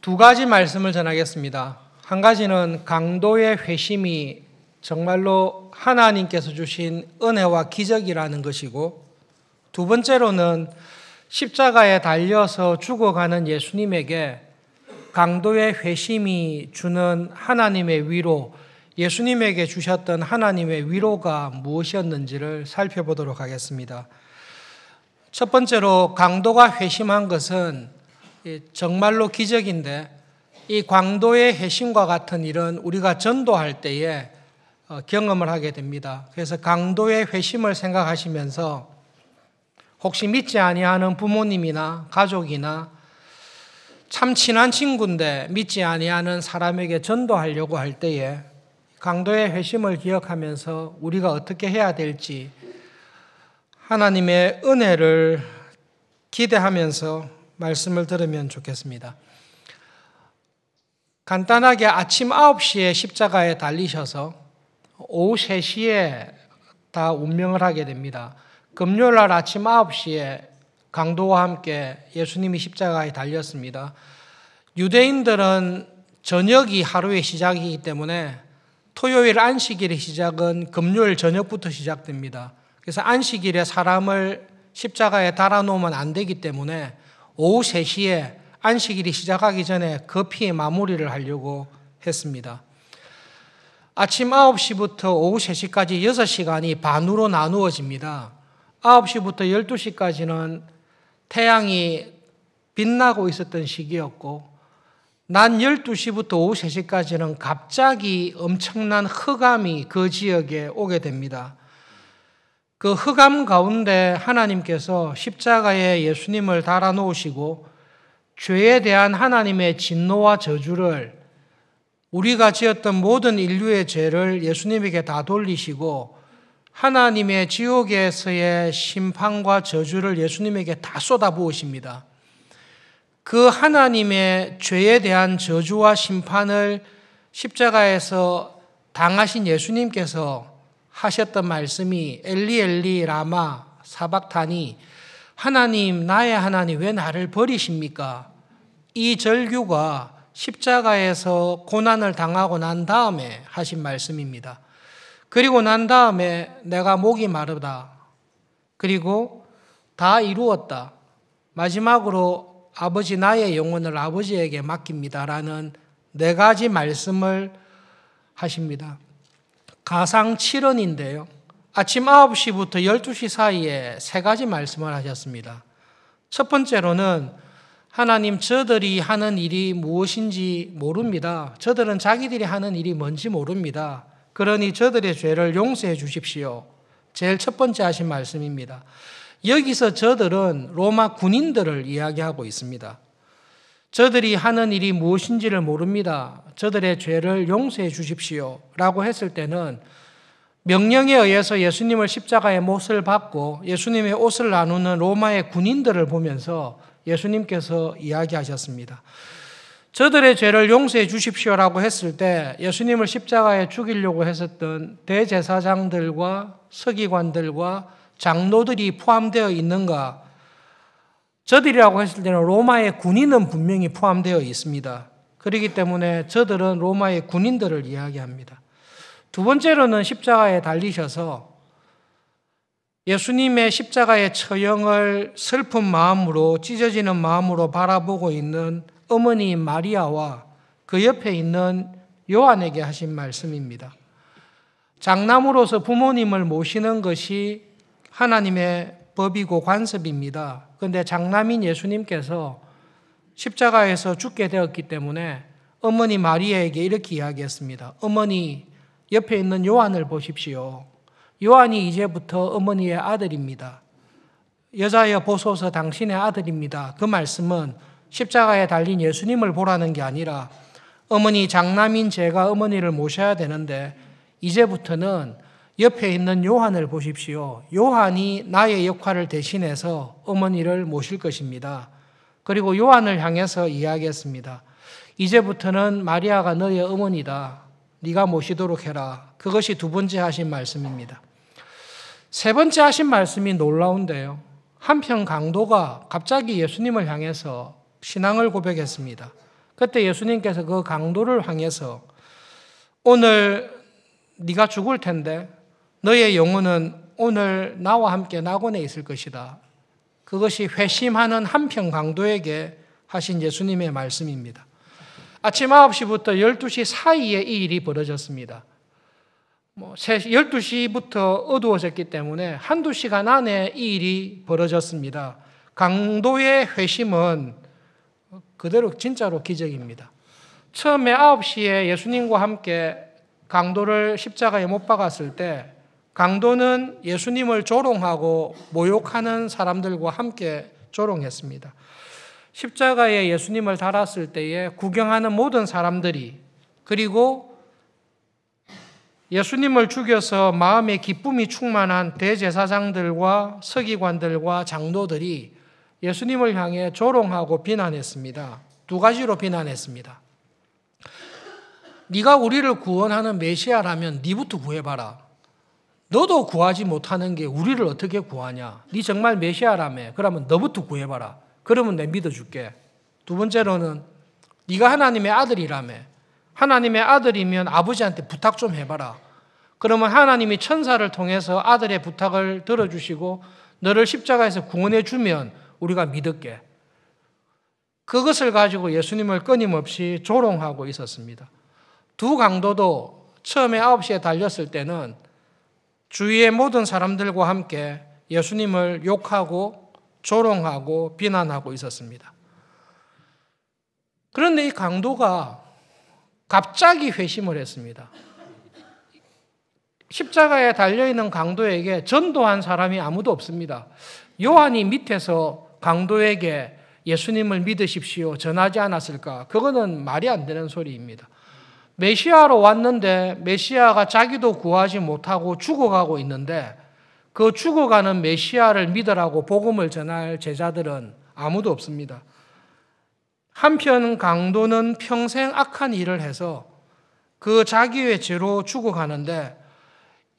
두 가지 말씀을 전하겠습니다. 한 가지는 강도의 회심이 정말로 하나님께서 주신 은혜와 기적이라는 것이고, 두 번째로는 십자가에 달려서 죽어가는 예수님에게 강도의 회심이 주는 하나님의 위로, 예수님에게 주셨던 하나님의 위로가 무엇이었는지를 살펴보도록 하겠습니다. 첫 번째로 강도가 회심한 것은 정말로 기적인데, 이 강도의 회심과 같은 일은 우리가 전도할 때에 경험을 하게 됩니다. 그래서 강도의 회심을 생각하시면서 혹시 믿지 아니하는 부모님이나 가족이나 참 친한 친구인데 믿지 아니하는 사람에게 전도하려고 할 때에 강도의 회심을 기억하면서 우리가 어떻게 해야 될지 하나님의 은혜를 기대하면서 말씀을 들으면 좋겠습니다. 간단하게 아침 9시에 십자가에 달리셔서 오후 3시에 다 운명을 하게 됩니다. 금요일 날 아침 9시에 강도와 함께 예수님이 십자가에 달렸습니다. 유대인들은 저녁이 하루의 시작이기 때문에 토요일 안식일의 시작은 금요일 저녁부터 시작됩니다. 그래서 안식일에 사람을 십자가에 달아놓으면 안 되기 때문에 오후 3시에 안식일이 시작하기 전에 급히 마무리를 하려고 했습니다. 아침 9시부터 오후 3시까지 6시간이 반으로 나누어집니다. 9시부터 12시까지는 태양이 빛나고 있었던 시기였고, 낮 12시부터 오후 3시까지는 갑자기 엄청난 흑암이 그 지역에 오게 됩니다. 그 흑암 가운데 하나님께서 십자가에 예수님을 달아놓으시고 죄에 대한 하나님의 진노와 저주를, 우리가 지었던 모든 인류의 죄를 예수님에게 다 돌리시고 하나님의 지옥에서의 심판과 저주를 예수님에게 다 쏟아부으십니다. 그 하나님의 죄에 대한 저주와 심판을 십자가에서 당하신 예수님께서 하셨던 말씀이 엘리 엘리 라마 사박타니, 하나님 나의 하나님 왜 나를 버리십니까? 이 절규가 십자가에서 고난을 당하고 난 다음에 하신 말씀입니다. 그리고 난 다음에 내가 목이 마르다, 그리고 다 이루었다, 마지막으로 아버지 나의 영혼을 아버지에게 맡깁니다라는 4가지 말씀을 하십니다. 가상 7언인데요. 아침 9시부터 12시 사이에 3가지 말씀을 하셨습니다. 첫 번째로는 하나님, 저들이 하는 일이 무엇인지 모릅니다. 저들은 자기들이 하는 일이 뭔지 모릅니다. 그러니 저들의 죄를 용서해 주십시오. 제일 첫 번째 하신 말씀입니다. 여기서 저들은 로마 군인들을 이야기하고 있습니다. 저들이 하는 일이 무엇인지를 모릅니다. 저들의 죄를 용서해 주십시오 라고 했을 때는 명령에 의해서 예수님을 십자가에 못을 박고 예수님의 옷을 나누는 로마의 군인들을 보면서 예수님께서 이야기하셨습니다. 저들의 죄를 용서해 주십시오라고 했을 때 예수님을 십자가에 죽이려고 했었던 대제사장들과 서기관들과 장로들이 포함되어 있는가? 저들이라고 했을 때는 로마의 군인은 분명히 포함되어 있습니다. 그렇기 때문에 저들은 로마의 군인들을 이야기합니다. 두 번째로는 십자가에 달리셔서 예수님의 십자가의 처형을 슬픈 마음으로, 찢어지는 마음으로 바라보고 있는 어머니 마리아와 그 옆에 있는 요한에게 하신 말씀입니다. 장남으로서 부모님을 모시는 것이 하나님의 법이고 관습입니다. 그런데 장남인 예수님께서 십자가에서 죽게 되었기 때문에 어머니 마리아에게 이렇게 이야기했습니다. 어머니, 옆에 있는 요한을 보십시오. 요한이 이제부터 어머니의 아들입니다. 여자여 보소서 당신의 아들입니다. 그 말씀은 십자가에 달린 예수님을 보라는 게 아니라 어머니, 장남인 제가 어머니를 모셔야 되는데 이제부터는 옆에 있는 요한을 보십시오. 요한이 나의 역할을 대신해서 어머니를 모실 것입니다. 그리고 요한을 향해서 이야기했습니다. 이제부터는 마리아가 너의 어머니다. 네가 모시도록 해라. 그것이 두 번째 하신 말씀입니다. 세 번째 하신 말씀이 놀라운데요. 한편 강도가 갑자기 예수님을 향해서 신앙을 고백했습니다. 그때 예수님께서 그 강도를 향해서 오늘 네가 죽을 텐데 너의 영혼은 오늘 나와 함께 낙원에 있을 것이다. 그것이 회심하는 한평 강도에게 하신 예수님의 말씀입니다. 아침 9시부터 12시 사이에 이 일이 벌어졌습니다. 12시부터 어두워졌기 때문에 한두 시간 안에 이 일이 벌어졌습니다. 강도의 회심은 그대로 진짜로 기적입니다. 처음에 9시에 예수님과 함께 강도를 십자가에 못 박았을 때 강도는 예수님을 조롱하고 모욕하는 사람들과 함께 조롱했습니다. 십자가에 예수님을 달았을 때에 구경하는 모든 사람들이 그리고 예수님을 죽여서 마음에 기쁨이 충만한 대제사장들과 서기관들과 장로들이 예수님을 향해 조롱하고 비난했습니다. 두 가지로 비난했습니다. 네가 우리를 구원하는 메시아라면 네부터 구해봐라. 너도 구하지 못하는 게 우리를 어떻게 구하냐. 네 정말 메시아라며. 그러면 너부터 구해봐라. 그러면 내가 믿어줄게. 두 번째로는 네가 하나님의 아들이라며. 하나님의 아들이면 아버지한테 부탁 좀 해봐라. 그러면 하나님이 천사를 통해서 아들의 부탁을 들어주시고 너를 십자가에서 구원해 주면 우리가 믿을게. 그것을 가지고 예수님을 끊임없이 조롱하고 있었습니다. 두 강도도 처음에 9시에 달렸을 때는 주위의 모든 사람들과 함께 예수님을 욕하고 조롱하고 비난하고 있었습니다. 그런데 이 강도가 갑자기 회심을 했습니다. 십자가에 달려있는 강도에게 전도한 사람이 아무도 없습니다. 요한이 밑에서 강도에게 예수님을 믿으십시오 전하지 않았을까? 그거는 말이 안 되는 소리입니다. 메시아로 왔는데 메시아가 자기도 구하지 못하고 죽어가고 있는데 그 죽어가는 메시아를 믿으라고 복음을 전할 제자들은 아무도 없습니다. 한편 강도는 평생 악한 일을 해서 그 자기의 죄로 죽어가는데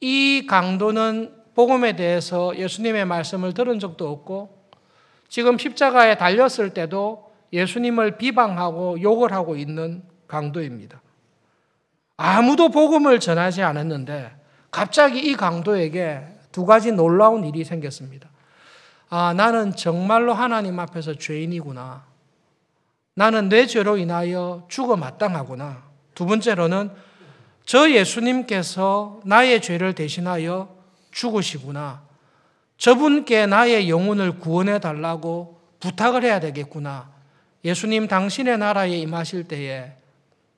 이 강도는 복음에 대해서 예수님의 말씀을 들은 적도 없고 지금 십자가에 달렸을 때도 예수님을 비방하고 욕을 하고 있는 강도입니다. 아무도 복음을 전하지 않았는데 갑자기 이 강도에게 두 가지 놀라운 일이 생겼습니다. 아, 나는 정말로 하나님 앞에서 죄인이구나. 나는 내 죄로 인하여 죽어 마땅하구나. 두 번째로는 저 예수님께서 나의 죄를 대신하여 죽으시구나. 저분께 나의 영혼을 구원해 달라고 부탁을 해야 되겠구나. 예수님 당신의 나라에 임하실 때에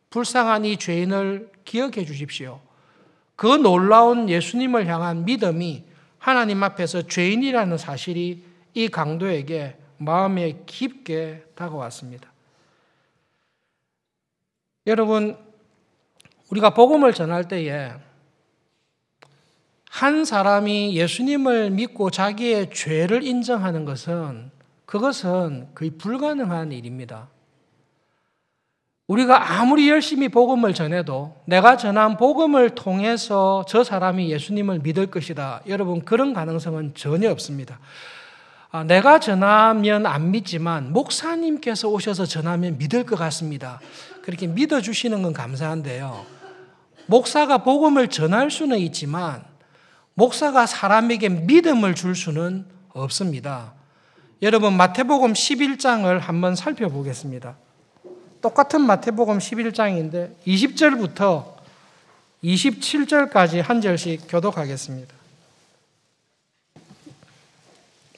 불쌍한 이 죄인을 기억해 주십시오. 그 놀라운 예수님을 향한 믿음이 하나님 앞에서 죄인이라는 사실이 이 강도에게 마음에 깊게 다가왔습니다. 여러분, 우리가 복음을 전할 때에 한 사람이 예수님을 믿고 자기의 죄를 인정하는 그것은 거의 불가능한 일입니다. 우리가 아무리 열심히 복음을 전해도 내가 전한 복음을 통해서 저 사람이 예수님을 믿을 것이다. 여러분, 그런 가능성은 전혀 없습니다. 내가 전하면 안 믿지만 목사님께서 오셔서 전하면 믿을 것 같습니다. 그렇게 믿어주시는 건 감사한데요. 목사가 복음을 전할 수는 있지만 목사가 사람에게 믿음을 줄 수는 없습니다. 여러분, 마태복음 11장을 한번 살펴보겠습니다. 똑같은 마태복음 11장인데 20절부터 27절까지 한 절씩 교독하겠습니다.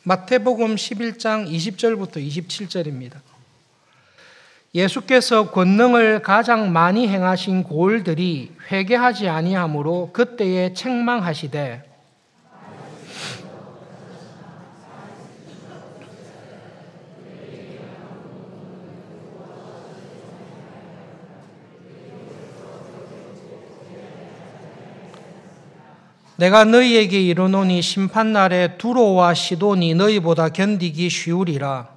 마태복음 11장 20절부터 27절입니다. 예수께서 권능을 가장 많이 행하신 고을들이 회개하지 아니하므로 그때에 책망하시되 내가 너희에게 이르노니 심판날에 두로와 시돈이 너희보다 견디기 쉬우리라.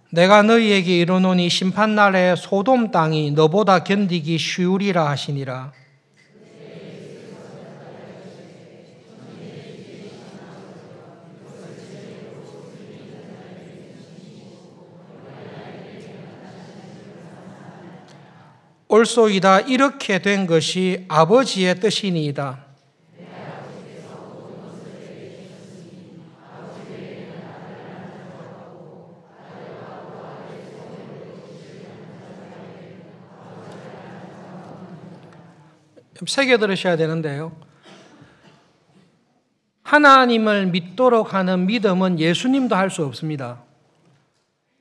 내가 너희에게 이르노니 심판날에 소돔 땅이 너보다 견디기 쉬우리라 하시니라. 옳소이다. 이렇게 된 것이 아버지의 뜻이니이다. 새겨 들으셔야 되는데요. 하나님을 믿도록 하는 믿음은 예수님도 할 수 없습니다.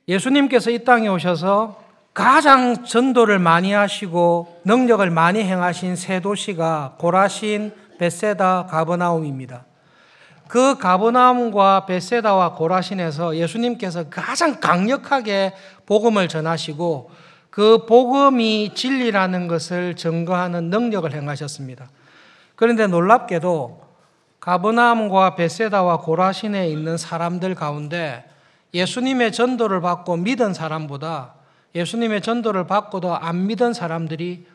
예수님께서 이 땅에 오셔서 가장 전도를 많이 하시고 능력을 많이 행하신 세 도시가 고라신, 벳세다, 가버나움입니다. 그 가버나움과 벳세다와 고라신에서 예수님께서 가장 강력하게 복음을 전하시고 그 복음이 진리라는 것을 증거하는 능력을 행하셨습니다. 그런데 놀랍게도 가버나움과 벳세다와 고라신에 있는 사람들 가운데 예수님의 전도를 받고 믿은 사람보다 예수님의 전도를 받고도 안 믿은 사람들이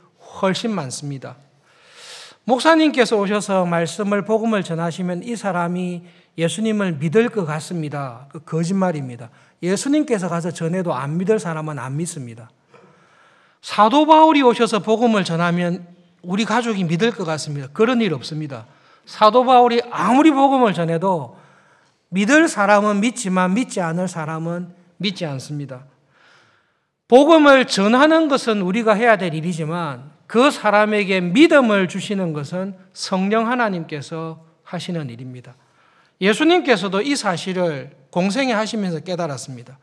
훨씬 많습니다. 목사님께서 오셔서 말씀을 복음을 전하시면 이 사람이 예수님을 믿을 것 같습니다. 그 거짓말입니다. 예수님께서 가서 전해도 안 믿을 사람은 안 믿습니다. 사도 바울이 오셔서 복음을 전하면 우리 가족이 믿을 것 같습니다. 그런 일 없습니다. 사도 바울이 아무리 복음을 전해도 믿을 사람은 믿지만 믿지 않을 사람은 믿지 않습니다. 복음을 전하는 것은 우리가 해야 될 일이지만 그 사람에게 믿음을 주시는 것은 성령 하나님께서 하시는 일입니다. 예수님께서도 이 사실을 공생애 하시면서 깨달았습니다.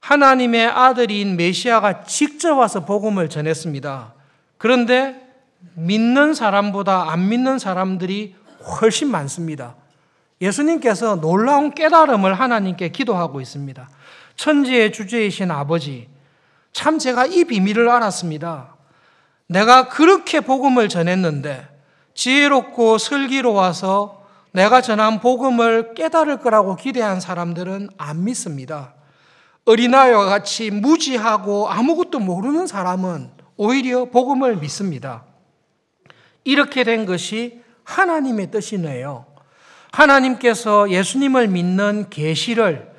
하나님의 아들인 메시아가 직접 와서 복음을 전했습니다. 그런데 믿는 사람보다 안 믿는 사람들이 훨씬 많습니다. 예수님께서 놀라운 깨달음을 하나님께 기도하고 있습니다. 천지의 주제이신 아버지, 참 제가 이 비밀을 알았습니다. 내가 그렇게 복음을 전했는데 지혜롭고 슬기로워서 내가 전한 복음을 깨달을 거라고 기대한 사람들은 안 믿습니다. 어린아이와 같이 무지하고 아무것도 모르는 사람은 오히려 복음을 믿습니다. 이렇게 된 것이 하나님의 뜻이네요. 하나님께서 예수님을 믿는 계시를,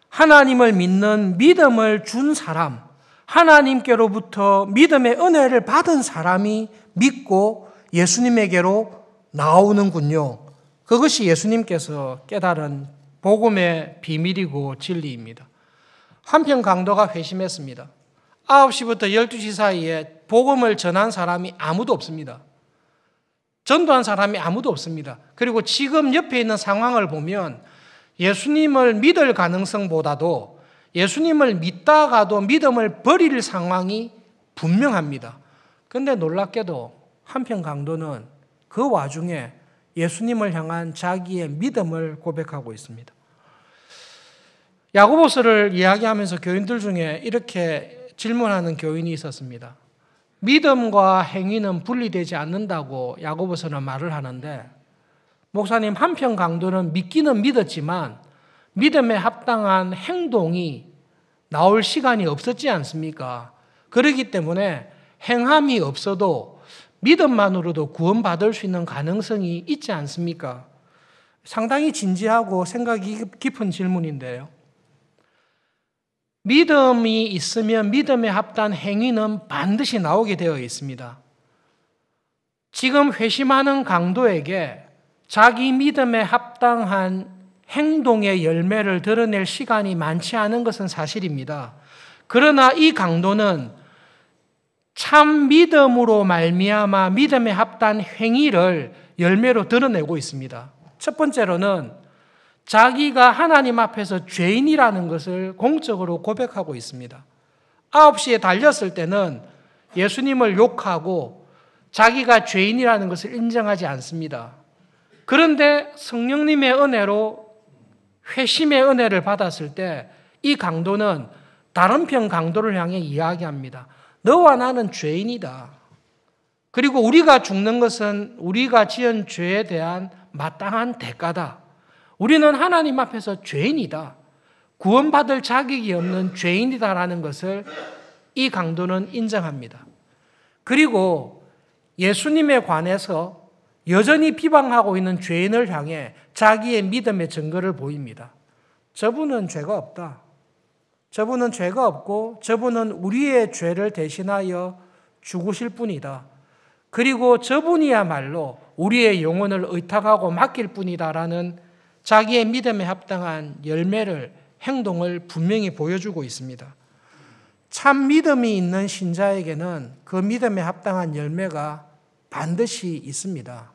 하나님을 믿는 믿음을 준 사람, 하나님께로부터 믿음의 은혜를 받은 사람이 믿고 예수님에게로 나오는군요. 그것이 예수님께서 깨달은 복음의 비밀이고 진리입니다. 한편 강도가 회심했습니다. 9시부터 12시 사이에 복음을 전한 사람이 아무도 없습니다. 전도한 사람이 아무도 없습니다. 그리고 지금 옆에 있는 상황을 보면 예수님을 믿을 가능성보다도 예수님을 믿다가도 믿음을 버릴 상황이 분명합니다. 그런데 놀랍게도 한편 강도는 그 와중에 예수님을 향한 자기의 믿음을 고백하고 있습니다. 야고보서를 이야기하면서 교인들 중에 이렇게 질문하는 교인이 있었습니다. 믿음과 행위는 분리되지 않는다고 야고보서는 말을 하는데, 목사님, 한편 강도는 믿기는 믿었지만 믿음에 합당한 행동이 나올 시간이 없었지 않습니까? 그렇기 때문에 행함이 없어도 믿음만으로도 구원받을 수 있는 가능성이 있지 않습니까? 상당히 진지하고 생각이 깊은 질문인데요. 믿음이 있으면 믿음에 합당한 행위는 반드시 나오게 되어 있습니다. 지금 회심하는 강도에게 자기 믿음에 합당한 행동의 열매를 드러낼 시간이 많지 않은 것은 사실입니다. 그러나 이 강도는 참 믿음으로 말미암아 믿음에 합당한 행위를 열매로 드러내고 있습니다. 첫 번째로는 자기가 하나님 앞에서 죄인이라는 것을 공적으로 고백하고 있습니다. 9시에 달렸을 때는 예수님을 욕하고 자기가 죄인이라는 것을 인정하지 않습니다. 그런데 성령님의 은혜로 회심의 은혜를 받았을 때 이 강도는 다른 편 강도를 향해 이야기합니다. 너와 나는 죄인이다. 그리고 우리가 죽는 것은 우리가 지은 죄에 대한 마땅한 대가다. 우리는 하나님 앞에서 죄인이다. 구원받을 자격이 없는 죄인이다라는 것을 이 강도는 인정합니다. 그리고 예수님에 관해서 여전히 비방하고 있는 죄인을 향해 자기의 믿음의 증거를 보입니다. 저분은 죄가 없다. 저분은 죄가 없고 저분은 우리의 죄를 대신하여 죽으실 분이다. 그리고 저분이야말로 우리의 영혼을 의탁하고 맡길 뿐이다라는 자기의 믿음에 합당한 열매를, 행동을 분명히 보여주고 있습니다. 참 믿음이 있는 신자에게는 그 믿음에 합당한 열매가 반드시 있습니다.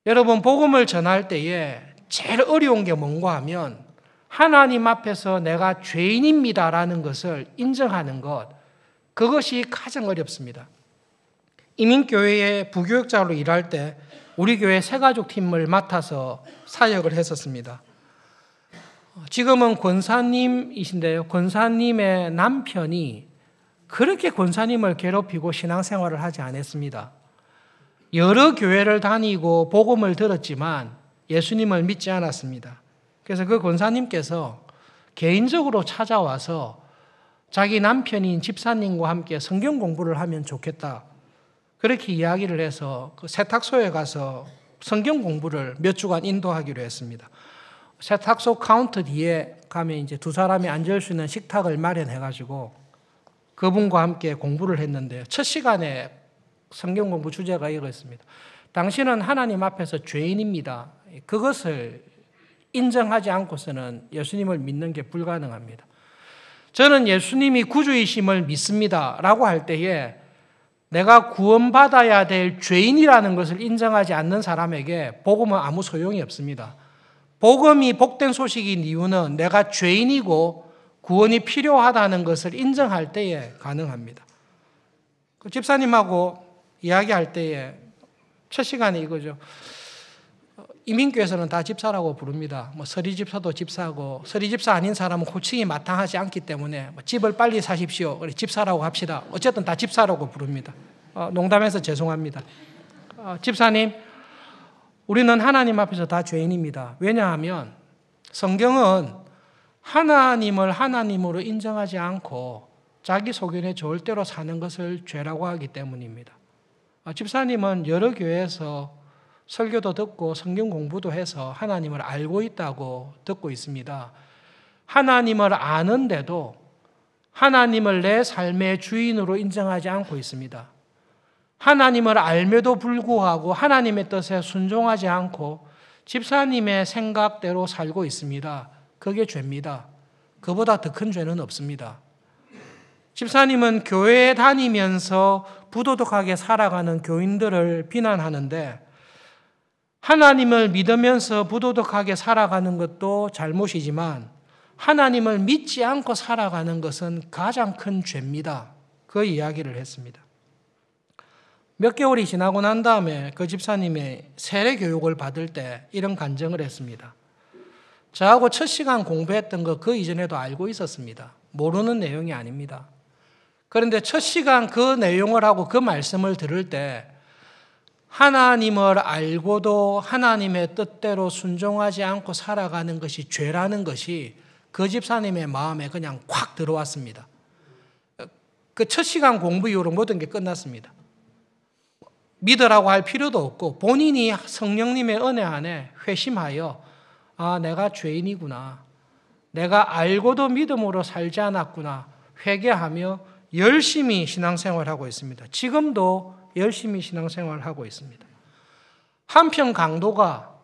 여러분, 복음을 전할 때에 제일 어려운 게 뭔가 하면 하나님 앞에서 내가 죄인입니다라는 것을 인정하는 것, 그것이 가장 어렵습니다. 이민교회의 부교육자로 일할 때 우리 교회 새가족팀을 맡아서 사역을 했었습니다. 지금은 권사님이신데요. 권사님의 남편이 그렇게 권사님을 괴롭히고 신앙생활을 하지 않았습니다. 여러 교회를 다니고 복음을 들었지만 예수님을 믿지 않았습니다. 그래서 그 권사님께서 개인적으로 찾아와서 자기 남편인 집사님과 함께 성경 공부를 하면 좋겠다, 그렇게 이야기를 해서 그 세탁소에 가서 성경 공부를 몇 주간 인도하기로 했습니다. 세탁소 카운터 뒤에 가면 이제 두 사람이 앉을 수 있는 식탁을 마련해가지고 그분과 함께 공부를 했는데, 첫 시간에 성경 공부 주제가 이거였습니다. 당신은 하나님 앞에서 죄인입니다. 그것을 인정하지 않고서는 예수님을 믿는 게 불가능합니다. 저는 예수님이 구주이심을 믿습니다 라고 할 때에 내가 구원받아야 될 죄인이라는 것을 인정하지 않는 사람에게 복음은 아무 소용이 없습니다. 복음이 복된 소식인 이유는 내가 죄인이고 구원이 필요하다는 것을 인정할 때에 가능합니다. 그 집사님하고 이야기할 때에 첫 시간에 이거죠. 이민교에서는 다 집사라고 부릅니다. 서리집사도 집사고, 서리집사 아닌 사람은 호칭이 마땅하지 않기 때문에 집을 빨리 사십시오, 집사라고 합시다. 어쨌든 다 집사라고 부릅니다. 농담해서 죄송합니다. 집사님, 우리는 하나님 앞에서 다 죄인입니다. 왜냐하면 성경은 하나님을 하나님으로 인정하지 않고 자기 소견에 좋을 대로 사는 것을 죄라고 하기 때문입니다. 집사님은 여러 교회에서 설교도 듣고 성경 공부도 해서 하나님을 알고 있다고 듣고 있습니다. 하나님을 아는데도 하나님을 내 삶의 주인으로 인정하지 않고 있습니다. 하나님을 알매도 불구하고 하나님의 뜻에 순종하지 않고 집사님의 생각대로 살고 있습니다. 그게 죄입니다. 그보다 더 큰 죄는 없습니다. 집사님은 교회에 다니면서 부도덕하게 살아가는 교인들을 비난하는데, 하나님을 믿으면서 부도덕하게 살아가는 것도 잘못이지만 하나님을 믿지 않고 살아가는 것은 가장 큰 죄입니다. 그 이야기를 했습니다. 몇 개월이 지나고 난 다음에 그 집사님의 세례 교육을 받을 때 이런 간증을 했습니다. 저하고 첫 시간 공부했던 거 그 이전에도 알고 있었습니다. 모르는 내용이 아닙니다. 그런데 첫 시간 그 내용을 하고 그 말씀을 들을 때 하나님을 알고도 하나님의 뜻대로 순종하지 않고 살아가는 것이 죄라는 것이 그 집사님의 마음에 그냥 콱 들어왔습니다. 그 첫 시간 공부 이후로 모든 게 끝났습니다. 믿으라고 할 필요도 없고 본인이 성령님의 은혜 안에 회심하여 내가 죄인이구나, 내가 알고도 믿음으로 살지 않았구나 회개하며 열심히 신앙생활하고 있습니다. 지금도 열심히 신앙생활하고 있습니다. 한편 강도가,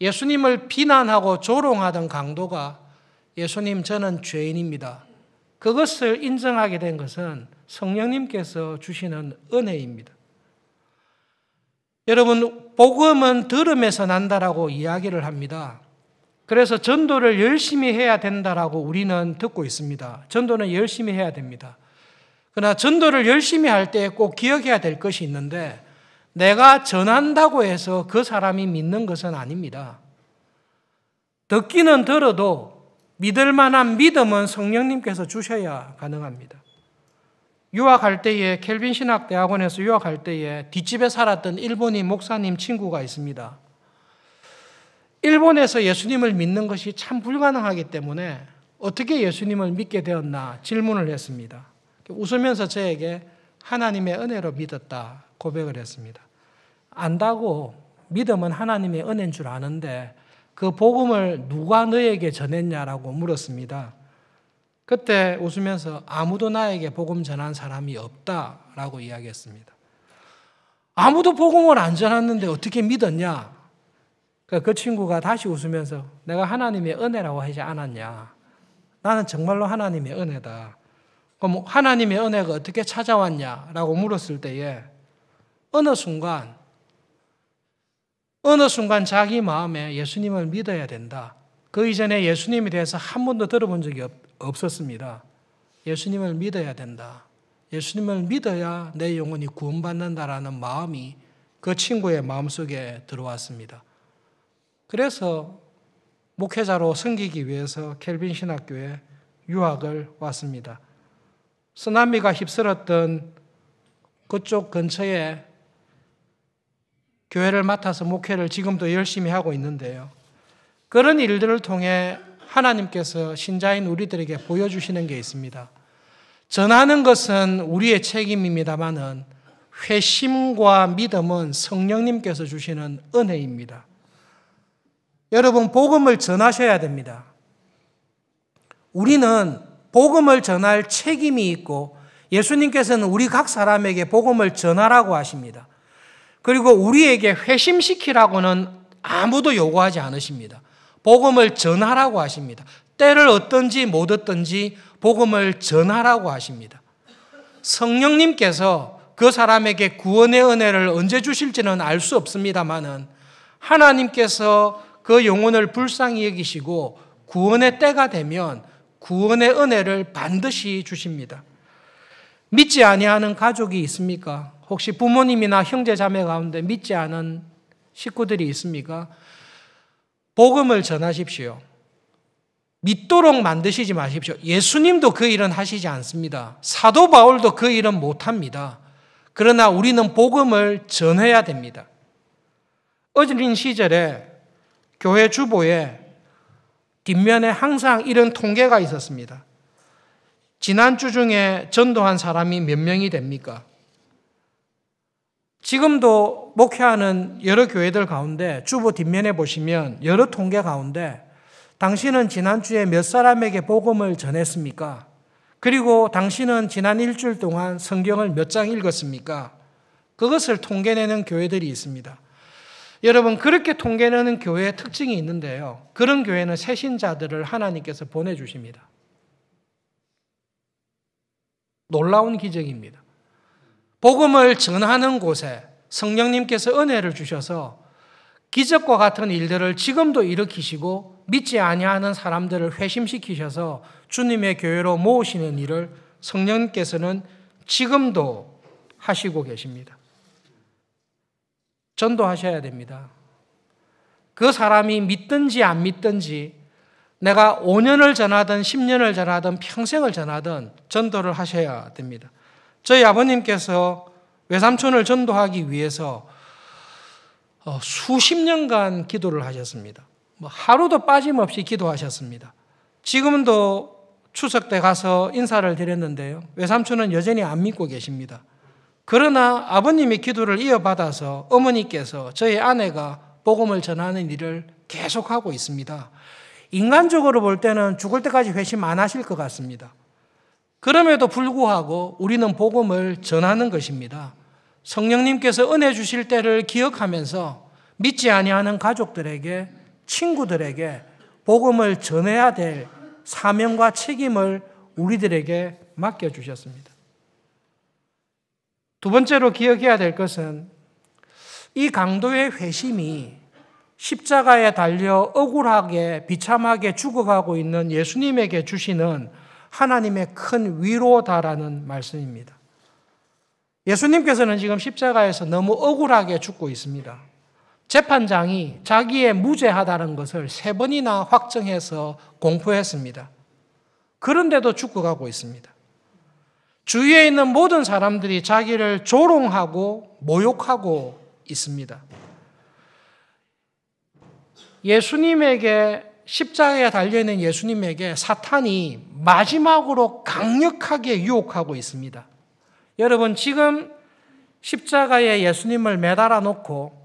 예수님을 비난하고 조롱하던 강도가 예수님, 저는 죄인입니다, 그것을 인정하게 된 것은 성령님께서 주시는 은혜입니다. 여러분, 복음은 들음에서 난다라고 이야기를 합니다. 그래서 전도를 열심히 해야 된다라고 우리는 듣고 있습니다. 전도는 열심히 해야 됩니다. 그러나 전도를 열심히 할 때 꼭 기억해야 될 것이 있는데, 내가 전한다고 해서 그 사람이 믿는 것은 아닙니다. 듣기는 들어도 믿을 만한 믿음은 성령님께서 주셔야 가능합니다. 유학할 때에, 켈빈 신학대학원에서 유학할 때에 뒷집에 살았던 일본인 목사님 친구가 있습니다. 일본에서 예수님을 믿는 것이 참 불가능하기 때문에 어떻게 예수님을 믿게 되었나 질문을 했습니다. 웃으면서 저에게 하나님의 은혜로 믿었다 고백을 했습니다. 안다고, 믿음은 하나님의 은혜인 줄 아는데 그 복음을 누가 너에게 전했냐라고 물었습니다. 그때 웃으면서 아무도 나에게 복음 전한 사람이 없다라고 이야기했습니다. 아무도 복음을 안 전했는데 어떻게 믿었냐? 그 친구가 다시 웃으면서 내가 하나님의 은혜라고 하지 않았냐? 나는 정말로 하나님의 은혜다. 그럼 하나님의 은혜가 어떻게 찾아왔냐라고 물었을 때에 어느 순간 자기 마음에 예수님을 믿어야 된다. 그 이전에 예수님에 대해서 한 번도 들어본 적이 없었습니다. 예수님을 믿어야 된다. 예수님을 믿어야 내 영혼이 구원받는다라는 마음이 그 친구의 마음속에 들어왔습니다. 그래서 목회자로 섬기기 위해서 켈빈 신학교에 유학을 왔습니다. 쓰나미가 휩쓸었던 그쪽 근처에 교회를 맡아서 목회를 지금도 열심히 하고 있는데요. 그런 일들을 통해 하나님께서 신자인 우리들에게 보여주시는 게 있습니다. 전하는 것은 우리의 책임입니다마는 회심과 믿음은 성령님께서 주시는 은혜입니다. 여러분, 복음을 전하셔야 됩니다. 우리는 복음을 전할 책임이 있고 예수님께서는 우리 각 사람에게 복음을 전하라고 하십니다. 그리고 우리에게 회심시키라고는 아무도 요구하지 않으십니다. 복음을 전하라고 하십니다. 때를 얻든지 못 얻든지 복음을 전하라고 하십니다. 성령님께서 그 사람에게 구원의 은혜를 언제 주실지는 알 수 없습니다만은 하나님께서 그 영혼을 불쌍히 여기시고 구원의 때가 되면 구원의 은혜를 반드시 주십니다. 믿지 아니하는 가족이 있습니까? 혹시 부모님이나 형제 자매 가운데 믿지 않은 식구들이 있습니까? 복음을 전하십시오. 믿도록 만드시지 마십시오. 예수님도 그 일은 하시지 않습니다. 사도 바울도 그 일은 못합니다. 그러나 우리는 복음을 전해야 됩니다. 어린 시절에 교회 주보에 뒷면에 항상 이런 통계가 있었습니다. 지난주 중에 전도한 사람이 몇 명이 됩니까? 지금도 목회하는 여러 교회들 가운데 주보 뒷면에 보시면 여러 통계 가운데 당신은 지난주에 몇 사람에게 복음을 전했습니까? 그리고 당신은 지난 일주일 동안 성경을 몇 장 읽었습니까? 그것을 통계내는 교회들이 있습니다. 여러분, 그렇게 통계내는 교회의 특징이 있는데요. 그런 교회는 새신자들을 하나님께서 보내주십니다. 놀라운 기적입니다. 복음을 전하는 곳에 성령님께서 은혜를 주셔서 기적과 같은 일들을 지금도 일으키시고 믿지 아니하는 사람들을 회심시키셔서 주님의 교회로 모으시는 일을 성령님께서는 지금도 하시고 계십니다. 전도하셔야 됩니다. 그 사람이 믿든지 안 믿든지 내가 5년을 전하든 10년을 전하든 평생을 전하든 전도를 하셔야 됩니다. 저희 아버님께서 외삼촌을 전도하기 위해서 수십 년간 기도를 하셨습니다. 하루도 빠짐없이 기도하셨습니다. 지금도 추석 때 가서 인사를 드렸는데요. 외삼촌은 여전히 안 믿고 계십니다. 그러나 아버님의 기도를 이어받아서 어머니께서 저희 아내가 복음을 전하는 일을 계속하고 있습니다. 인간적으로 볼 때는 죽을 때까지 회심 안 하실 것 같습니다. 그럼에도 불구하고 우리는 복음을 전하는 것입니다. 성령님께서 은혜 주실 때를 기억하면서 믿지 아니하는 가족들에게, 친구들에게 복음을 전해야 될 사명과 책임을 우리들에게 맡겨주셨습니다. 두 번째로 기억해야 될 것은 이 강도의 회심이 십자가에 달려 억울하게 비참하게 죽어가고 있는 예수님에게 주시는 하나님의 큰 위로다라는 말씀입니다. 예수님께서는 지금 십자가에서 너무 억울하게 죽고 있습니다. 재판장이 자기의 무죄하다는 것을 3번이나 확정해서 공포했습니다. 그런데도 죽어가고 있습니다. 주위에 있는 모든 사람들이 자기를 조롱하고 모욕하고 있습니다. 예수님에게, 십자가에 달려있는 예수님에게 사탄이 마지막으로 강력하게 유혹하고 있습니다. 여러분, 지금 십자가에 예수님을 매달아 놓고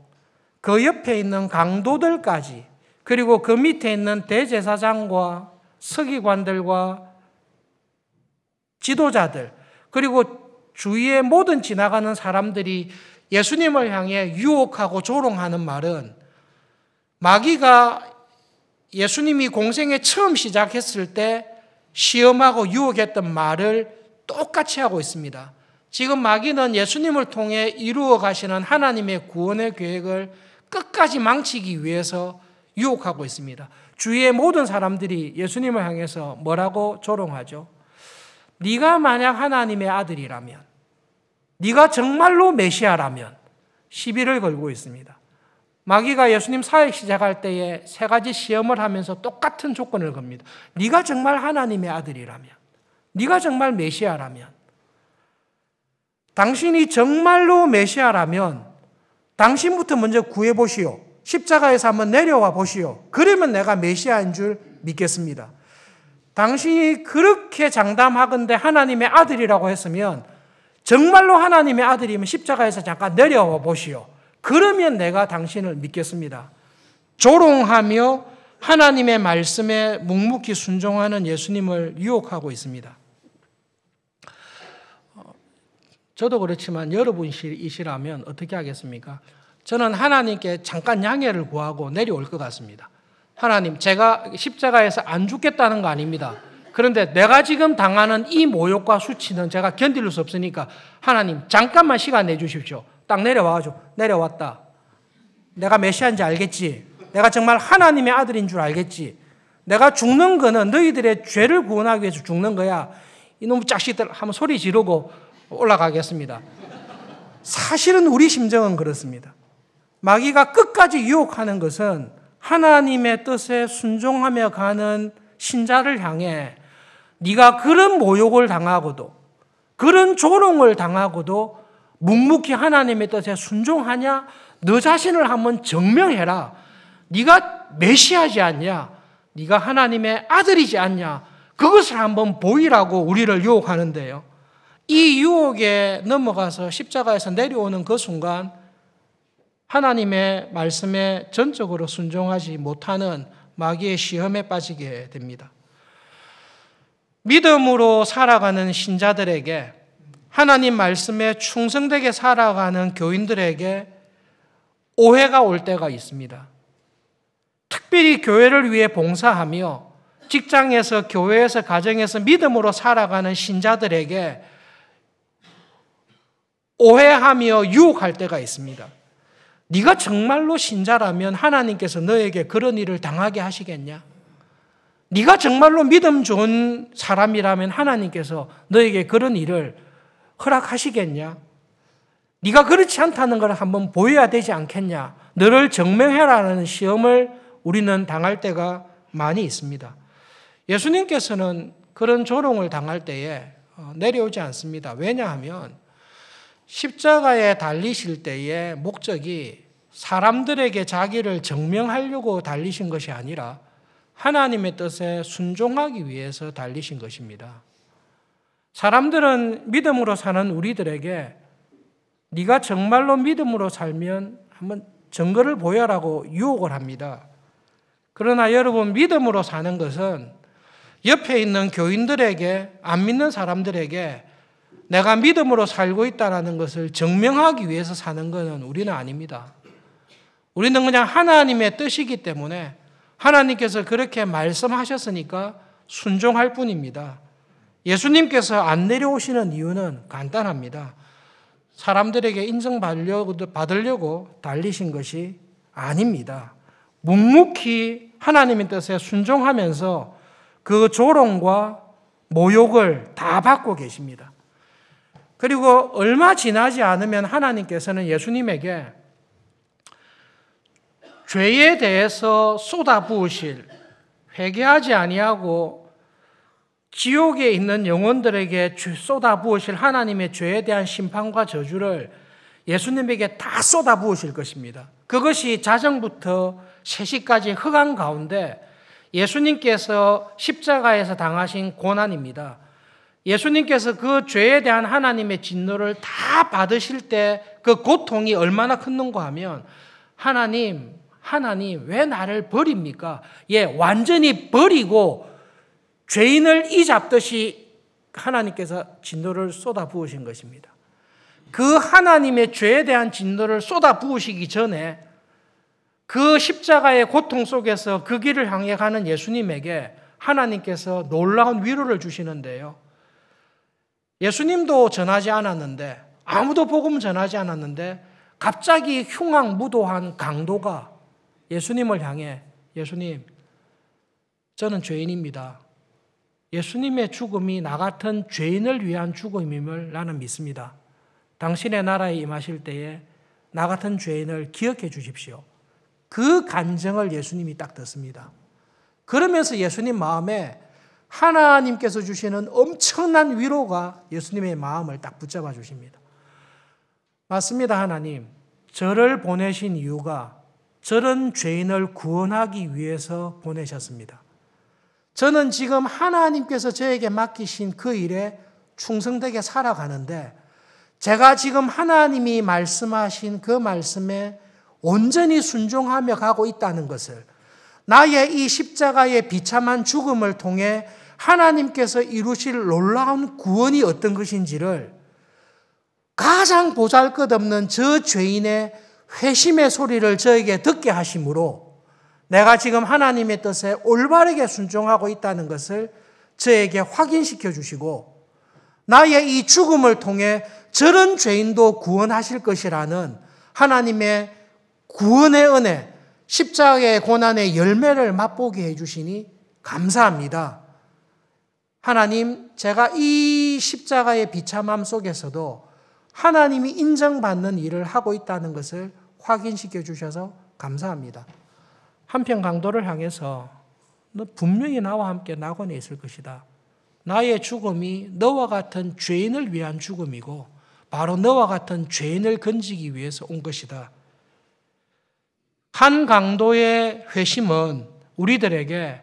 그 옆에 있는 강도들까지, 그리고 그 밑에 있는 대제사장과 서기관들과 지도자들, 그리고 주위의 모든 지나가는 사람들이 예수님을 향해 유혹하고 조롱하는 말은 마귀가 예수님이 공생에 처음 시작했을 때 시험하고 유혹했던 말을 똑같이 하고 있습니다. 지금 마귀는 예수님을 통해 이루어 가시는 하나님의 구원의 계획을 끝까지 망치기 위해서 유혹하고 있습니다. 주위의 모든 사람들이 예수님을 향해서 뭐라고 조롱하죠? 네가 만약 하나님의 아들이라면, 네가 정말로 메시아라면, 시비를 걸고 있습니다. 마귀가 예수님 사역 시작할 때에 세 가지 시험을 하면서 똑같은 조건을 겁니다. 네가 정말 하나님의 아들이라면, 네가 정말 메시아라면, 당신이 정말로 메시아라면 당신부터 먼저 구해보시오. 십자가에서 한번 내려와 보시오. 그러면 내가 메시아인 줄 믿겠습니다. 당신이 그렇게 장담하건대 하나님의 아들이라고 했으면, 정말로 하나님의 아들이면 십자가에서 잠깐 내려와 보시오. 그러면 내가 당신을 믿겠습니다. 조롱하며 하나님의 말씀에 묵묵히 순종하는 예수님을 유혹하고 있습니다. 저도 그렇지만 여러분이시라면 어떻게 하겠습니까? 저는 하나님께 잠깐 양해를 구하고 내려올 것 같습니다. 하나님, 제가 십자가에서 안 죽겠다는 거 아닙니다. 그런데 내가 지금 당하는 이 모욕과 수치는 제가 견딜 수 없으니까 하나님 잠깐만 시간 내주십시오. 딱 내려와가지고, 내려왔다. 내가 메시아인지 알겠지? 내가 정말 하나님의 아들인 줄 알겠지? 내가 죽는 거는 너희들의 죄를 구원하기 위해서 죽는 거야. 이놈의 자식들 한번 소리 지르고 올라가겠습니다. 사실은 우리 심정은 그렇습니다. 마귀가 끝까지 유혹하는 것은 하나님의 뜻에 순종하며 가는 신자를 향해 네가 그런 모욕을 당하고도, 그런 조롱을 당하고도 묵묵히 하나님의 뜻에 순종하냐? 너 자신을 한번 증명해라. 네가 메시아지 않냐? 네가 하나님의 아들이지 않냐? 그것을 한번 보이라고 우리를 유혹하는데요. 이 유혹에 넘어가서 십자가에서 내려오는 그 순간 하나님의 말씀에 전적으로 순종하지 못하는 마귀의 시험에 빠지게 됩니다. 믿음으로 살아가는 신자들에게, 하나님 말씀에 충성되게 살아가는 교인들에게 오해가 올 때가 있습니다. 특별히 교회를 위해 봉사하며 직장에서, 교회에서, 가정에서 믿음으로 살아가는 신자들에게 오해하며 유혹할 때가 있습니다. 네가 정말로 신자라면 하나님께서 너에게 그런 일을 당하게 하시겠냐? 네가 정말로 믿음 좋은 사람이라면 하나님께서 너에게 그런 일을 허락하시겠냐? 네가 그렇지 않다는 걸 한번 보여야 되지 않겠냐? 너를 증명해라는 시험을 우리는 당할 때가 많이 있습니다. 예수님께서는 그런 조롱을 당할 때에 내려오지 않습니다. 왜냐하면 십자가에 달리실 때의 목적이 사람들에게 자기를 증명하려고 달리신 것이 아니라 하나님의 뜻에 순종하기 위해서 달리신 것입니다. 사람들은 믿음으로 사는 우리들에게 네가 정말로 믿음으로 살면 한번 증거를 보여라고 유혹을 합니다. 그러나 여러분, 믿음으로 사는 것은 옆에 있는 교인들에게, 안 믿는 사람들에게 내가 믿음으로 살고 있다는 것을 증명하기 위해서 사는 것은 우리는 아닙니다. 우리는 그냥 하나님의 뜻이기 때문에 하나님께서 그렇게 말씀하셨으니까 순종할 뿐입니다. 예수님께서 안 내려오시는 이유는 간단합니다. 사람들에게 인정받으려고 달리신 것이 아닙니다. 묵묵히 하나님의 뜻에 순종하면서 그 조롱과 모욕을 다 받고 계십니다. 그리고 얼마 지나지 않으면 하나님께서는 예수님에게 죄에 대해서 쏟아부으실, 회개하지 아니하고 지옥에 있는 영혼들에게 쏟아부으실 하나님의 죄에 대한 심판과 저주를 예수님에게 다 쏟아부으실 것입니다. 그것이 자정부터 세시까지 흑암 가운데 예수님께서 십자가에서 당하신 고난입니다. 예수님께서 그 죄에 대한 하나님의 진노를 다 받으실 때 그 고통이 얼마나 컸는가 하면 하나님 왜 나를 버립니까? 예, 완전히 버리고 죄인을 이잡듯이 하나님께서 진노를 쏟아 부으신 것입니다. 그 하나님의 죄에 대한 진노를 쏟아 부으시기 전에 그 십자가의 고통 속에서 그 길을 향해 가는 예수님에게 하나님께서 놀라운 위로를 주시는데요. 예수님도 전하지 않았는데, 아무도 복음 전하지 않았는데 갑자기 흉악무도한 강도가 예수님을 향해, 예수님, 저는 죄인입니다. 예수님의 죽음이 나 같은 죄인을 위한 죽음임을 나는 믿습니다. 당신의 나라에 임하실 때에 나 같은 죄인을 기억해 주십시오. 그 간증을 예수님이 딱 듣습니다. 그러면서 예수님 마음에 하나님께서 주시는 엄청난 위로가 예수님의 마음을 딱 붙잡아 주십니다. 맞습니다, 하나님. 저를 보내신 이유가 저런 죄인을 구원하기 위해서 보내셨습니다. 저는 지금 하나님께서 저에게 맡기신 그 일에 충성되게 살아가는데 제가 지금 하나님이 말씀하신 그 말씀에 온전히 순종하며 가고 있다는 것을, 나의 이 십자가의 비참한 죽음을 통해 하나님께서 이루실 놀라운 구원이 어떤 것인지를 가장 보잘것없는 저 죄인의 회심의 소리를 저에게 듣게 하심으로 내가 지금 하나님의 뜻에 올바르게 순종하고 있다는 것을 저에게 확인시켜 주시고, 나의 이 죽음을 통해 저런 죄인도 구원하실 것이라는 하나님의 구원의 은혜, 십자가의 고난의 열매를 맛보게 해주시니 감사합니다. 하나님, 제가 이 십자가의 비참함 속에서도 하나님이 인정받는 일을 하고 있다는 것을 확인시켜 주셔서 감사합니다. 한편 강도를 향해서 너 분명히 나와 함께 낙원에 있을 것이다. 나의 죽음이 너와 같은 죄인을 위한 죽음이고 바로 너와 같은 죄인을 건지기 위해서 온 것이다. 한 강도의 회심은 우리들에게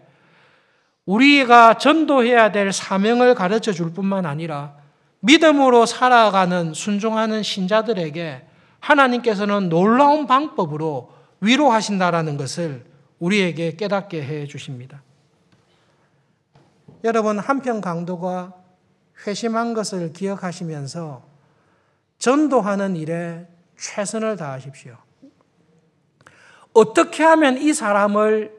우리가 전도해야 될 사명을 가르쳐 줄 뿐만 아니라 믿음으로 살아가는 순종하는 신자들에게 하나님께서는 놀라운 방법으로 위로하신다라는 것을 우리에게 깨닫게 해 주십니다. 여러분, 한편 강도가 회심한 것을 기억하시면서 전도하는 일에 최선을 다하십시오. 어떻게 하면 이 사람을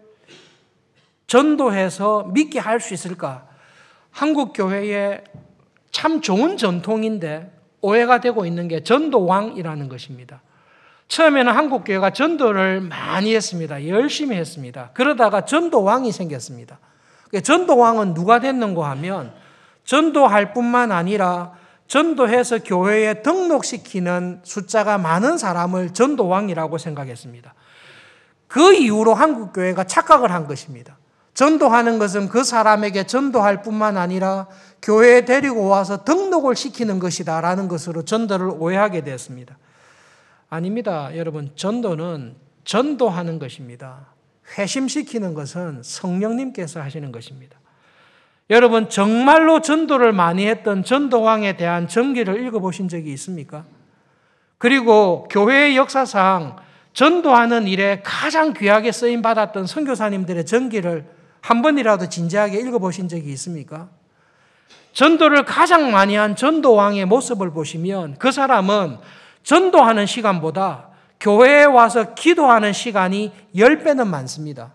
전도해서 믿게 할 수 있을까? 한국 교회에 참 좋은 전통인데 오해가 되고 있는 게 전도왕이라는 것입니다. 처음에는 한국 교회가 전도를 많이 했습니다. 열심히 했습니다. 그러다가 전도왕이 생겼습니다. 전도왕은 누가 됐는가 하면 전도할 뿐만 아니라 전도해서 교회에 등록시키는 숫자가 많은 사람을 전도왕이라고 생각했습니다. 그 이후로 한국 교회가 착각을 한 것입니다. 전도하는 것은 그 사람에게 전도할 뿐만 아니라 교회에 데리고 와서 등록을 시키는 것이다 라는 것으로 전도를 오해하게 되었습니다. 아닙니다. 여러분, 전도는 전도하는 것입니다. 회심시키는 것은 성령님께서 하시는 것입니다. 여러분, 정말로 전도를 많이 했던 전도왕에 대한 전기를 읽어보신 적이 있습니까? 그리고 교회의 역사상 전도하는 일에 가장 귀하게 쓰임받았던 선교사님들의 전기를 한 번이라도 진지하게 읽어보신 적이 있습니까? 전도를 가장 많이 한 전도왕의 모습을 보시면 그 사람은 전도하는 시간보다 교회에 와서 기도하는 시간이 10배는 많습니다.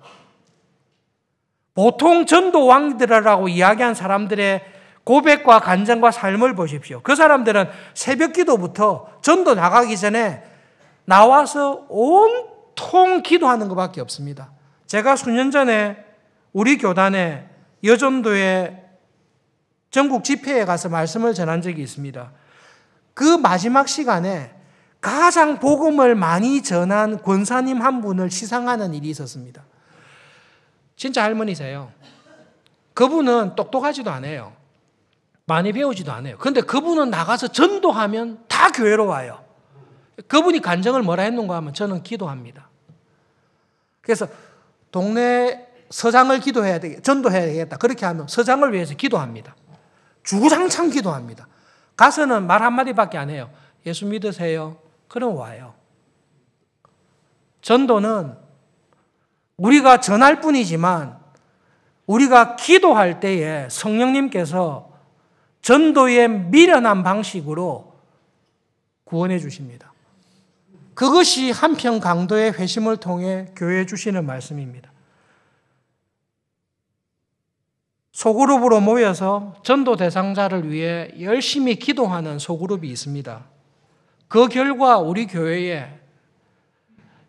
보통 전도왕들이라고 이야기한 사람들의 고백과 간증과 삶을 보십시오. 그 사람들은 새벽 기도부터 전도 나가기 전에 나와서 온통 기도하는 것밖에 없습니다. 제가 수년 전에 우리 교단의 여전도의 전국 집회에 가서 말씀을 전한 적이 있습니다. 그 마지막 시간에 가장 복음을 많이 전한 권사님 한 분을 시상하는 일이 있었습니다. 진짜 할머니세요. 그분은 똑똑하지도 않아요. 많이 배우지도 않아요. 그런데 그분은 나가서 전도하면 다 교회로 와요. 그분이 간증을 뭐라 했는가 하면 저는 기도합니다. 그래서 동네 서장을 기도해야 되겠다, 전도해야 되겠다. 그렇게 하면 서장을 위해서 기도합니다. 주구장창 기도합니다. 가서는 말 한마디밖에 안 해요. 예수 믿으세요? 그럼 와요. 전도는 우리가 전할 뿐이지만 우리가 기도할 때에 성령님께서 전도의 미련한 방식으로 구원해 주십니다. 그것이 한편 강도의 회심을 통해 교회에 주시는 말씀입니다. 소그룹으로 모여서 전도 대상자를 위해 열심히 기도하는 소그룹이 있습니다. 그 결과 우리 교회에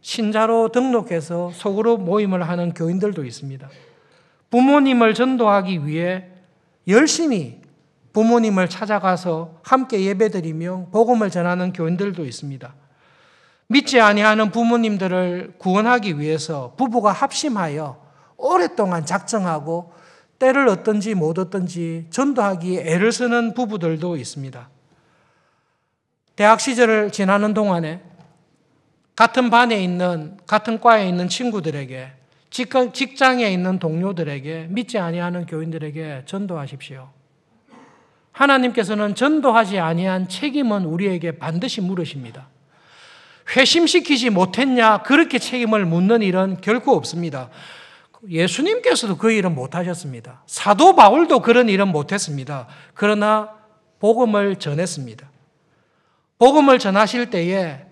신자로 등록해서 소그룹 모임을 하는 교인들도 있습니다. 부모님을 전도하기 위해 열심히 부모님을 찾아가서 함께 예배드리며 복음을 전하는 교인들도 있습니다. 믿지 아니하는 부모님들을 구원하기 위해서 부부가 합심하여 오랫동안 작정하고 때를 얻든지 못 얻든지 전도하기에 애를 쓰는 부부들도 있습니다. 대학 시절을 지나는 동안에 같은 반에 있는, 같은 과에 있는 친구들에게, 직장에 있는 동료들에게, 믿지 아니하는 교인들에게 전도하십시오. 하나님께서는 전도하지 아니한 책임은 우리에게 반드시 물으십니다. 회심시키지 못했냐, 그렇게 책임을 묻는 일은 결코 없습니다. 예수님께서도 그 일은 못하셨습니다. 사도 바울도 그런 일은 못했습니다. 그러나 복음을 전했습니다. 복음을 전하실 때에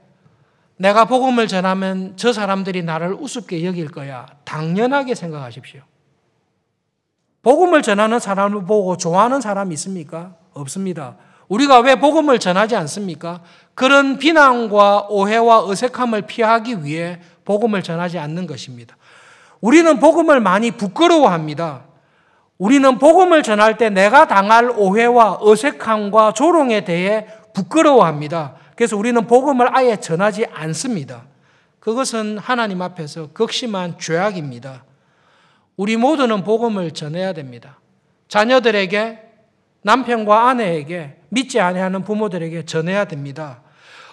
내가 복음을 전하면 저 사람들이 나를 우습게 여길 거야, 당연하게 생각하십시오. 복음을 전하는 사람을 보고 좋아하는 사람이 있습니까? 없습니다. 우리가 왜 복음을 전하지 않습니까? 그런 비난과 오해와 어색함을 피하기 위해 복음을 전하지 않는 것입니다. 우리는 복음을 많이 부끄러워합니다. 우리는 복음을 전할 때 내가 당할 오해와 어색함과 조롱에 대해 부끄러워합니다. 그래서 우리는 복음을 아예 전하지 않습니다. 그것은 하나님 앞에서 극심한 죄악입니다. 우리 모두는 복음을 전해야 됩니다. 자녀들에게, 남편과 아내에게, 믿지 아니하는 부모들에게 전해야 됩니다.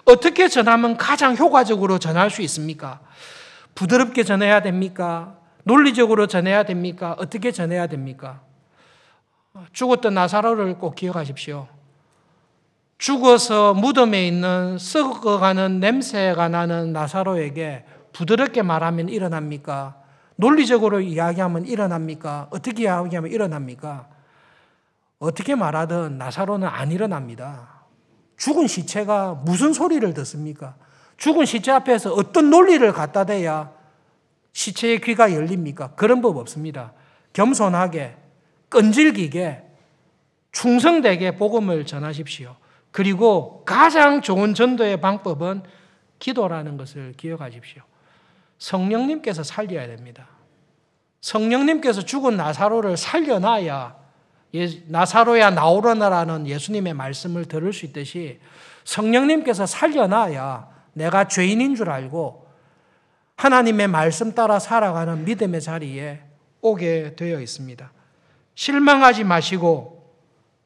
어떻게 전하면 가장 효과적으로 전할 수 있습니까? 부드럽게 전해야 됩니까? 논리적으로 전해야 됩니까? 어떻게 전해야 됩니까? 죽었던 나사로를 꼭 기억하십시오. 죽어서 무덤에 있는 썩어가는 냄새가 나는 나사로에게 부드럽게 말하면 일어납니까? 논리적으로 이야기하면 일어납니까? 어떻게 이야기하면 일어납니까? 어떻게 말하든 나사로는 안 일어납니다. 죽은 시체가 무슨 소리를 듣습니까? 죽은 시체 앞에서 어떤 논리를 갖다 대야 시체의 귀가 열립니까? 그런 법 없습니다. 겸손하게, 끈질기게, 충성되게 복음을 전하십시오. 그리고 가장 좋은 전도의 방법은 기도라는 것을 기억하십시오. 성령님께서 살려야 됩니다. 성령님께서 죽은 나사로를 살려놔야 나사로야 나오려나라는 예수님의 말씀을 들을 수 있듯이 성령님께서 살려놔야 내가 죄인인 줄 알고 하나님의 말씀 따라 살아가는 믿음의 자리에 오게 되어 있습니다. 실망하지 마시고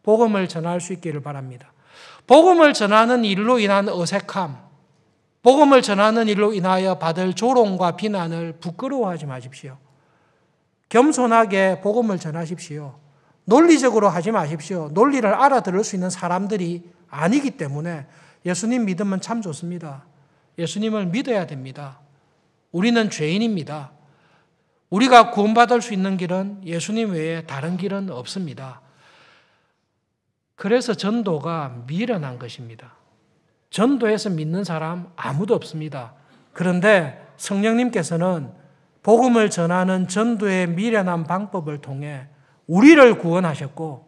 복음을 전할 수 있기를 바랍니다. 복음을 전하는 일로 인한 어색함, 복음을 전하는 일로 인하여 받을 조롱과 비난을 부끄러워하지 마십시오. 겸손하게 복음을 전하십시오. 논리적으로 하지 마십시오. 논리를 알아들을 수 있는 사람들이 아니기 때문에 예수님 믿으면 참 좋습니다. 예수님을 믿어야 됩니다. 우리는 죄인입니다. 우리가 구원받을 수 있는 길은 예수님 외에 다른 길은 없습니다. 그래서 전도가 미련한 것입니다. 전도해서 믿는 사람 아무도 없습니다. 그런데 성령님께서는 복음을 전하는 전도의 미련한 방법을 통해 우리를 구원하셨고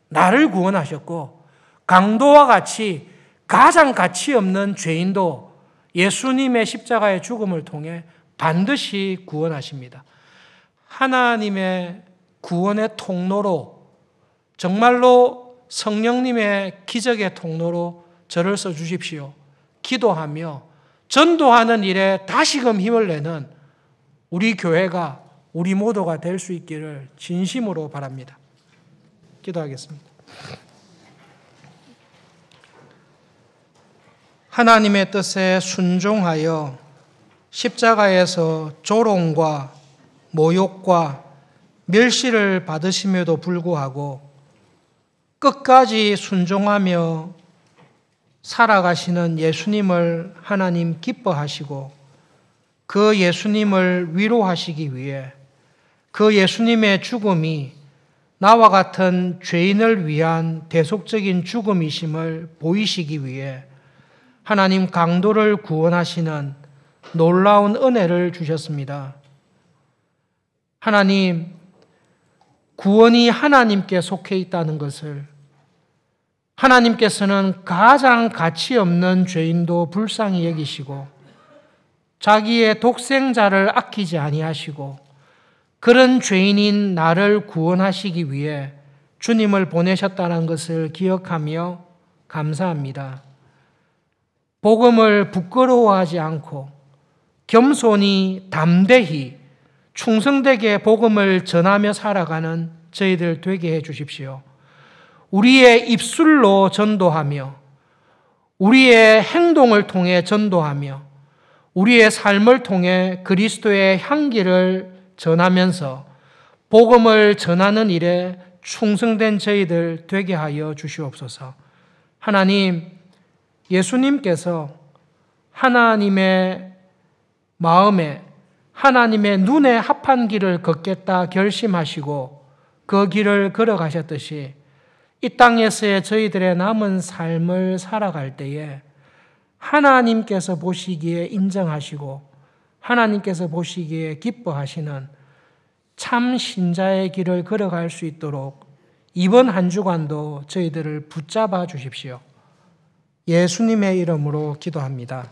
나를 구원하셨고 강도와 같이 가장 가치 없는 죄인도 예수님의 십자가의 죽음을 통해 반드시 구원하십니다. 하나님의 구원의 통로로 정말로 성령님의 기적의 통로로 저를 써주십시오. 기도하며 전도하는 일에 다시금 힘을 내는 우리 교회가 우리 모두가 될 수 있기를 진심으로 바랍니다. 기도하겠습니다. 하나님의 뜻에 순종하여 십자가에서 조롱과 모욕과 멸시를 받으심에도 불구하고 끝까지 순종하며 살아가시는 예수님을 하나님 기뻐하시고 그 예수님을 위로하시기 위해 그 예수님의 죽음이 나와 같은 죄인을 위한 대속적인 죽음이심을 보이시기 위해 하나님 강도를 구원하시는 놀라운 은혜를 주셨습니다. 하나님, 구원이 하나님께 속해 있다는 것을, 하나님께서는 가장 가치 없는 죄인도 불쌍히 여기시고 자기의 독생자를 아끼지 아니하시고 그런 죄인인 나를 구원하시기 위해 주님을 보내셨다는 것을 기억하며 감사합니다. 복음을 부끄러워하지 않고 겸손히 담대히 충성되게 복음을 전하며 살아가는 저희들 되게 해 주십시오. 우리의 입술로 전도하며 우리의 행동을 통해 전도하며 우리의 삶을 통해 그리스도의 향기를 전하면서 복음을 전하는 일에 충성된 저희들 되게 하여 주시옵소서. 하나님, 예수님께서 하나님의 마음에 하나님의 눈에 합한 길을 걷겠다 결심하시고 그 길을 걸어가셨듯이 이 땅에서의 저희들의 남은 삶을 살아갈 때에 하나님께서 보시기에 인정하시고 하나님께서 보시기에 기뻐하시는 참 신자의 길을 걸어갈 수 있도록 이번 한 주간도 저희들을 붙잡아 주십시오. 예수님의 이름으로 기도합니다.